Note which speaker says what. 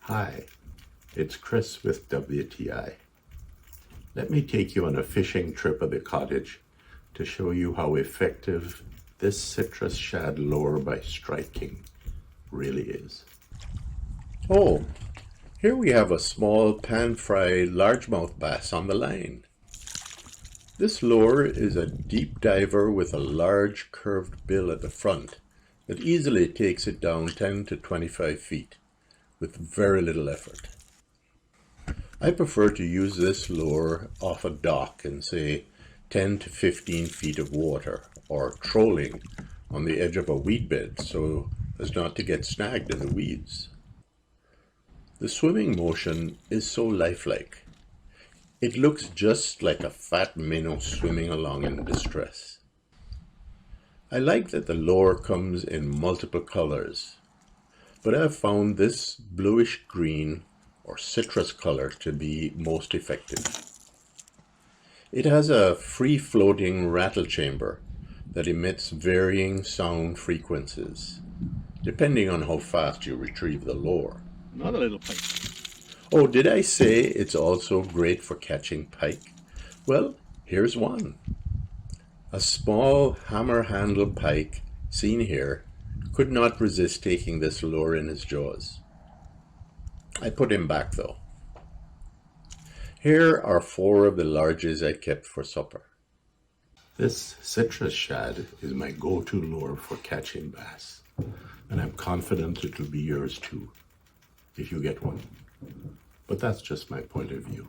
Speaker 1: Hi, it's Chris with WTI. Let me take you on a fishing trip of the cottage to show you how effective this citrus shad lure by striking really is. Oh, here we have a small pan-fried largemouth bass on the line. This lure is a deep diver with a large curved bill at the front that easily takes it down 10 to 25 feet with very little effort. I prefer to use this lure off a dock in, say, 10 to 15 feet of water, or trolling on the edge of a weed bed so as not to get snagged in the weeds. The swimming motion is so lifelike. It looks just like a fat minnow swimming along in distress. I like that the lure comes in multiple colors, but I've found this bluish green or citrus color to be most effective. It has a free-floating rattle chamber that emits varying sound frequencies, depending on how fast you retrieve the lure.
Speaker 2: Another little pike.
Speaker 1: Oh, did I say it's also great for catching pike? Well, here's one. A small hammer-handled pike, seen here, could not resist taking this lure in his jaws. I put him back though. Here are 4 of the larges I kept for supper. This citrus shad is my go-to lure for catching bass, and I'm confident it will be yours too, if you get one. But that's just my point of view.